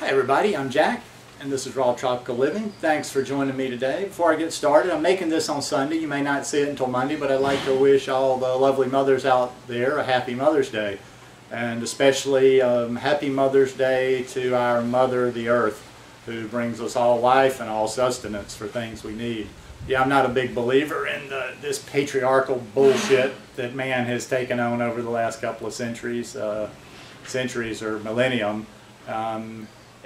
Hi everybody, I'm Jack and this is Raw Tropical Living. Thanks for joining me today. Before I get started, I'm making this on Sunday. You may not see it until Monday, but I'd like to wish all the lovely mothers out there a happy Mother's Day. And especially happy Mother's Day to our Mother, the Earth, who brings us all life and all sustenance for things we need. Yeah, I'm not a big believer in this patriarchal bullshit that man has taken on over the last couple of centuries or millennium.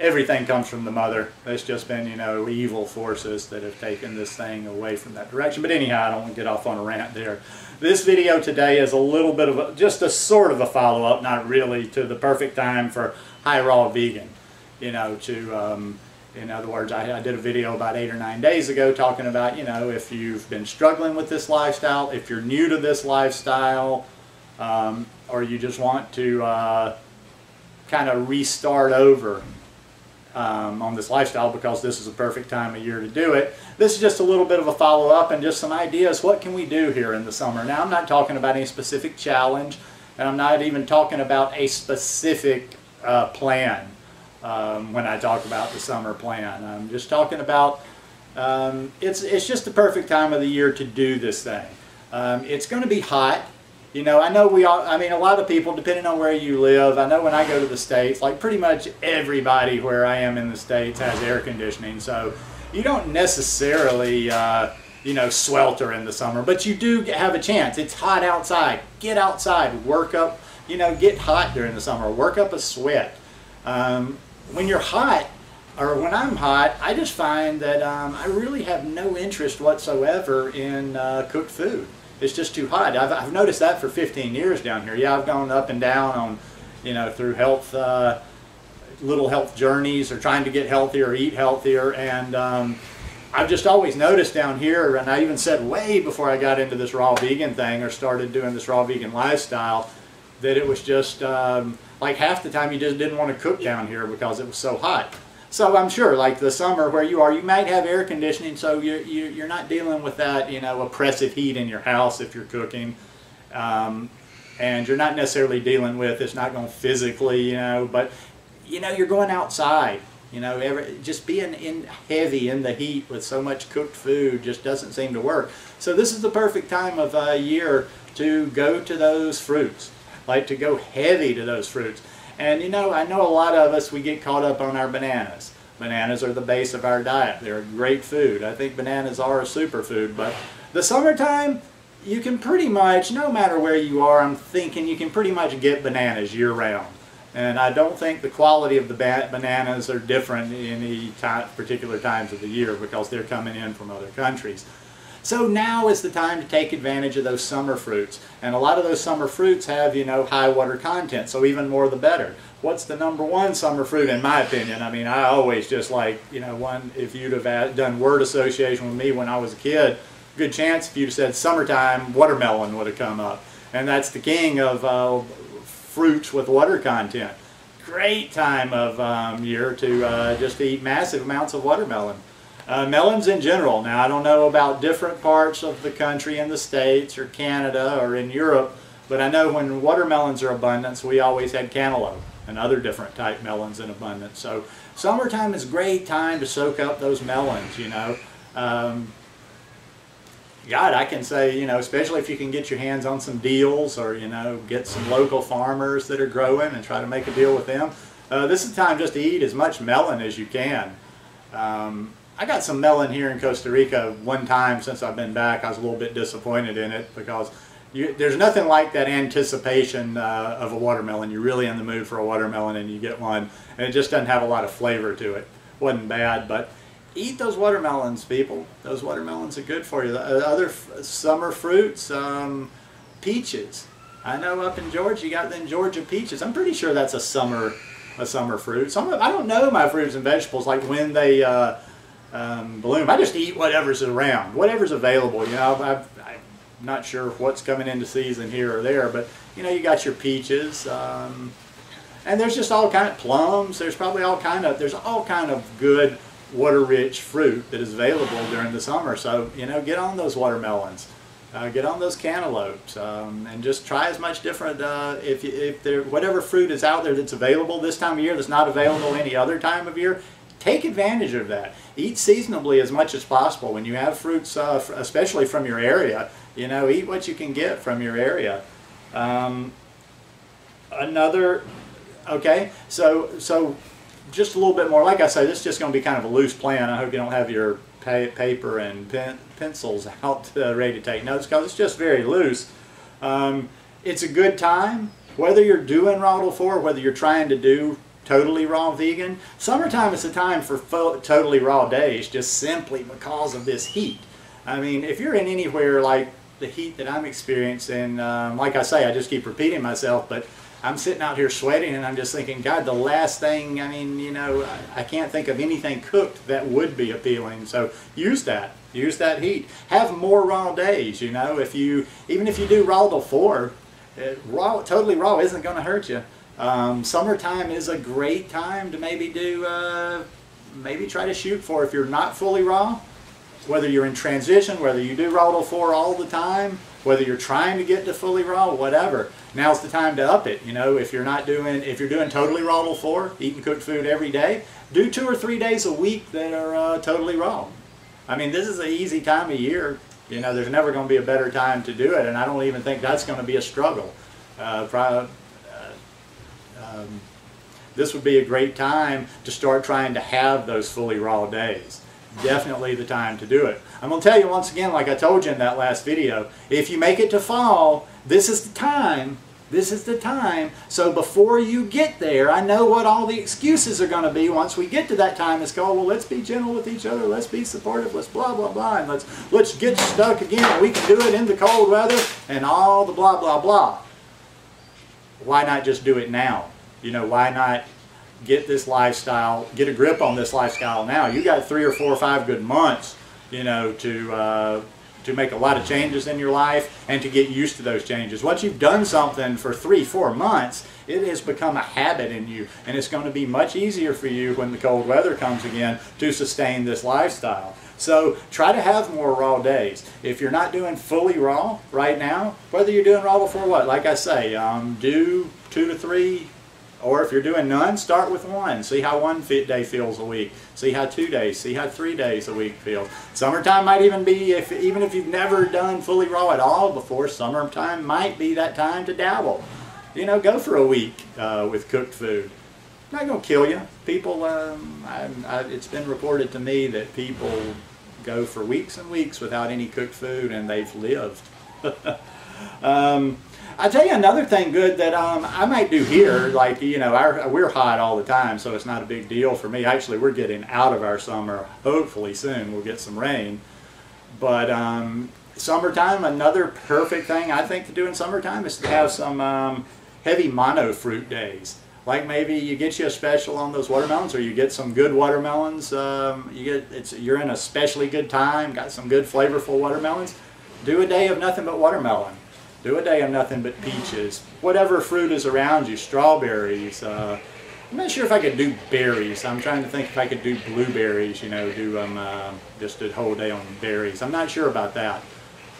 Everything comes from the mother. There's just been, evil forces that have taken this thing away from that direction. But anyhow, I don't want to get off on a rant there. This video today is a little bit of just a sort of a follow-up, not really, to the perfect time for high raw vegan. In other words, I did a video about 8 or 9 days ago talking about, if you've been struggling with this lifestyle, if you're new to this lifestyle, or you just want to kind of restart over on this lifestyle, because this is a perfect time of year to do it. This is just a little bit of a follow-up and just some ideas. What can we do here in the summer? Now, I'm not talking about any specific challenge, and I'm not even talking about a specific plan when I talk about the summer plan. I'm just talking about it's just the perfect time of the year to do this thing. It's going to be hot. I know a lot of people, depending on where you live, I know when I go to the States, like pretty much everybody where I am in the States has air conditioning, so you don't necessarily, swelter in the summer, but you do have a chance. It's hot outside. Get outside, work up, get hot during the summer, work up a sweat. When you're hot, or when I'm hot, I just find that I really have no interest whatsoever in cooked food. It's just too hot. I've noticed that for 15 years down here. Yeah, I've gone up and down on, through little health journeys or trying to get healthier or eat healthier. And I've just always noticed down here, and I even said way before I got into this raw vegan thing or started doing this raw vegan lifestyle, that it was just like half the time you just didn't want to cook down here because it was so hot. So I'm sure, like the summer where you are, you might have air conditioning, so you're not dealing with that, oppressive heat in your house if you're cooking, and you're not necessarily dealing with, it's not going to physically, but you're going outside. Just being heavy in the heat with so much cooked food just doesn't seem to work. So this is the perfect time of year to go to those fruits, like to go heavy to those fruits. And I know a lot of us, we get caught up on our bananas. Bananas are the base of our diet. They're a great food. I think bananas are a superfood. But the summertime, you can pretty much, no matter where you are, I'm thinking you can pretty much get bananas year-round. And I don't think the quality of the bananas are different in any particular times of the year because they're coming in from other countries. So now is the time to take advantage of those summer fruits. And a lot of those summer fruits have, high water content, so even more the better. What's the #1 summer fruit in my opinion? I mean, I always just like, if you'd have done word association with me when I was a kid, good chance if you'd have said summertime, watermelon would have come up. And that's the king of fruits with water content. Great time of year to just eat massive amounts of watermelon. Melons in general. Now, I don't know about different parts of the country in the States or Canada or in Europe, but I know when watermelons are abundant, we always had cantaloupe and other different type melons in abundance. So summertime is a great time to soak up those melons, God, I can say, especially if you can get your hands on some deals or, get some local farmers that are growing and try to make a deal with them. This is the time just to eat as much melon as you can. I got some melon here in Costa Rica one time since I've been back. I was a little bit disappointed in it because there's nothing like that anticipation of a watermelon. You're really in the mood for a watermelon and you get one and it just doesn't have a lot of flavor to it. Wasn't bad, but eat those watermelons, people. Those watermelons are good for you. The other summer fruits, peaches. I know up in Georgia you got them Georgia peaches. I'm pretty sure that's a summer fruit. I don't know my fruits and vegetables, like when they bloom. I just eat whatever's around, whatever's available. I'm not sure what's coming into season here or there, but you got your peaches, and there's just all kind of plums. There's all kind of good water-rich fruit that is available during the summer. So get on those watermelons. Get on those cantaloupes and just try as much different, if there, whatever fruit is out there that's available this time of year that's not available any other time of year, take advantage of that. Eat seasonably as much as possible. When you have fruits, especially from your area, you know, eat what you can get from your area. Okay, so just a little bit more. Like I say, this is just going to be kind of a loose plan. I hope you don't have your paper and pencils out ready to take notes, because it's just very loose. It's a good time, whether you're doing raw till 4, whether you're trying to do totally raw vegan. Summertime is a time for totally raw days, just simply because of this heat. I mean, if you're in anywhere like the heat that I'm experiencing, like I say, I just keep repeating myself, but I'm sitting out here sweating and I'm just thinking, God, the last thing, I mean, you know, I can't think of anything cooked that would be appealing. So use that heat. Have more raw days, you know. Even if you do raw till 4, totally raw isn't going to hurt you. Summertime is a great time to maybe maybe try to shoot for, if you're not fully raw, whether you're in transition, whether you do raw till 4 all the time, whether you're trying to get to fully raw, whatever. Now's the time to up it. You know, if you're doing totally raw till 4, eating cooked food every day, do 2 or 3 days a week that are totally raw. I mean, this is an easy time of year. You know, there's never going to be a better time to do it, and I don't even think that's going to be a struggle. This would be a great time to start trying to have those fully raw days. Definitely the time to do it. I'm going to tell you once again, like I told you in that last video, if you make it to fall, this is the time. This is the time. So before you get there, I know what all the excuses are going to be once we get to that time. It's called, well, let's be gentle with each other, let's be supportive, let's blah, blah, blah, and let's get stuck again. We can do it in the cold weather and all the blah, blah, blah. Why not just do it now? You know, why not get this lifestyle, get a grip on this lifestyle now? You got 3 or 4 or 5 good months, you know, to make a lot of changes in your life and to get used to those changes. Once you've done something for 3 or 4 months, it has become a habit in you, and it's going to be much easier for you when the cold weather comes again to sustain this lifestyle. So try to have more raw days. If you're not doing fully raw right now, whether you're doing raw before what, like I say, do 2 to 3. Or if you're doing none, start with 1. See how 1 day feels a week. See how 2 days. See how 3 days a week feels. Summertime might even be, even if you've never done fully raw at all before, summertime might be that time to dabble. You know, go for a week with cooked food. Not going to kill you. People, it's been reported to me that people go for weeks and weeks without any cooked food, and they've lived. I'll tell you another thing good that I might do here, like, you know, we're hot all the time, so it's not a big deal for me. Actually, we're getting out of our summer. Hopefully soon we'll get some rain. But summertime, another perfect thing I think to do in summertime is to have some heavy mono fruit days. Like maybe you get you a special on those watermelons, or you get some good watermelons. You're in a especially good time, got some good flavorful watermelons. Do a day of nothing but watermelon. Do a day of nothing but peaches. Whatever fruit is around you, strawberries. I'm not sure if I could do berries. I'm trying to think if I could do blueberries, you know, do just a whole day on berries. I'm not sure about that.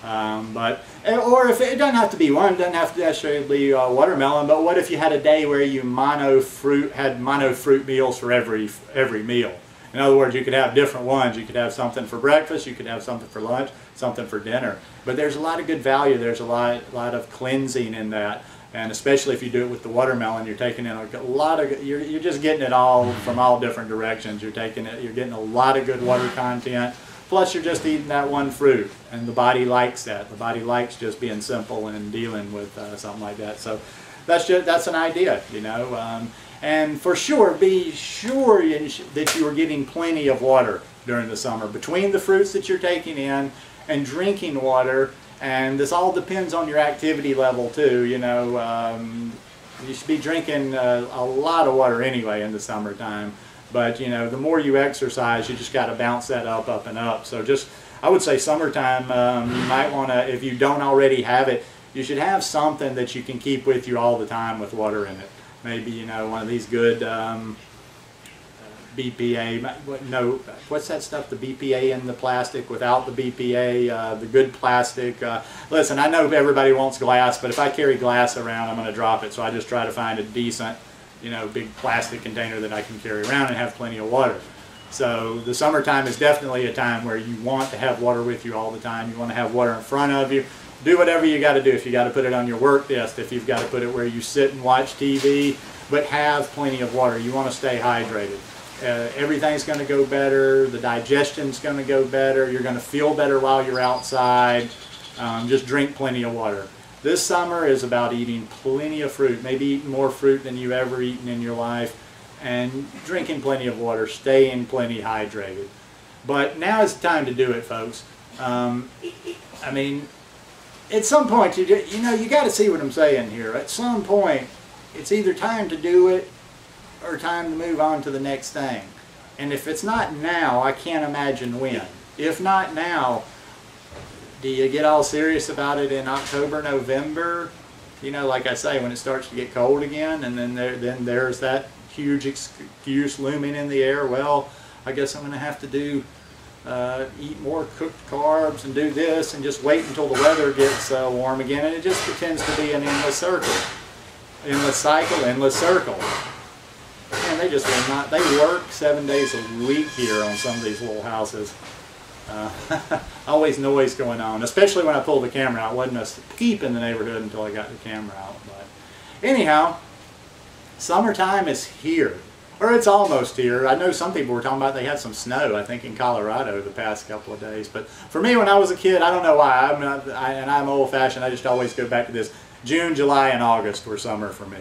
Or if it doesn't have to be one, it doesn't have to necessarily be watermelon, but what if you had a day where you had mono fruit meals for every meal? In other words, you could have different ones. You could have something for breakfast, you could have something for lunch, something for dinner. But there's a lot of good value. There's a lot of cleansing in that. And especially if you do it with the watermelon, you're taking in a lot of, you're just getting it all from all different directions. You're getting a lot of good water content. Plus you're just eating that one fruit, and the body likes that. The body likes just being simple and dealing with something like that. So that's an idea, you know. And for sure, be sure that you are getting plenty of water during the summer between the fruits that you're taking in and drinking water. And this all depends on your activity level too. You know, you should be drinking a lot of water anyway in the summertime. But you know, the more you exercise, you just got to bounce that up and up. So I would say summertime, you might want to, if you don't already have it, you should have something that you can keep with you all the time with water in it. Maybe, you know, one of these good BPA. No, what's that stuff? The BPA in the plastic without the BPA, the good plastic. Listen, I know everybody wants glass, but if I carry glass around, I'm going to drop it. So I just try to find a decent, big plastic container that I can carry around and have plenty of water. So the summertime is definitely a time where you want to have water with you all the time. You want to have water in front of you. Do whatever you got to do. If you got to put it on your work desk, if you've got to put it where you sit and watch TV, but have plenty of water. You want to stay hydrated. Everything's going to go better. The digestion's going to go better. You're going to feel better while you're outside. Just drink plenty of water. This summer is about eating plenty of fruit, maybe eating more fruit than you've ever eaten in your life, and drinking plenty of water, staying plenty hydrated. But now is the time to do it, folks. I mean, at some point, you got to see what I'm saying here. At some point, it's either time to do it or time to move on to the next thing. And if it's not now, I can't imagine when. If not now, do you get all serious about it in October, November? Like I say, when it starts to get cold again, and then there's that huge excuse looming in the air. Well, I guess I'm going to have to eat more cooked carbs and do this and just wait until the weather gets warm again. And it just pretends to be an endless circle. Endless cycle, endless circle. And they just will not. They work 7 days a week here on some of these little houses. Always noise going on, especially when I pull the camera out. Wasn't a peep in the neighborhood until I got the camera out. But anyhow, summertime is here, or it's almost here. I know some people were talking about they had some snow, I think, in Colorado the past couple of days. But for me, when I was a kid, I don't know why. I'm old-fashioned. I just always go back to this. June, July, and August were summer for me.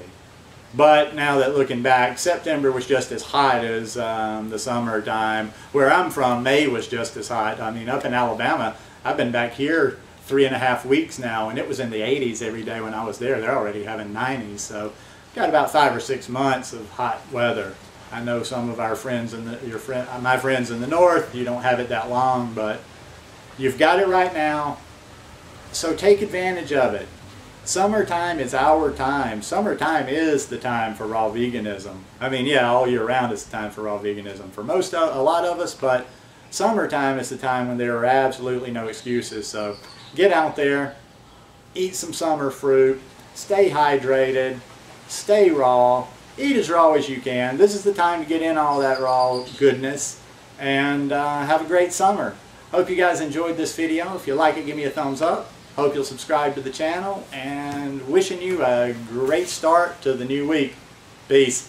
But now that looking back, September was just as hot as the summertime. Where I'm from, May was just as hot. I mean, up in Alabama, I've been back here 3.5 weeks now, and it was in the 80s every day when I was there. They're already having 90s, so got about 5 or 6 months of hot weather. I know some of our friends my friends in the north, you don't have it that long, but you've got it right now. So take advantage of it. Summertime is our time. Summertime is the time for raw veganism. I mean, yeah, all year round is the time for raw veganism for a lot of us, but summertime is the time when there are absolutely no excuses. So get out there, eat some summer fruit, stay hydrated, stay raw, eat as raw as you can. This is the time to get in all that raw goodness, and have a great summer. Hope you guys enjoyed this video. If you like it, give me a thumbs up. Hope you'll subscribe to the channel, and wishing you a great start to the new week. Peace.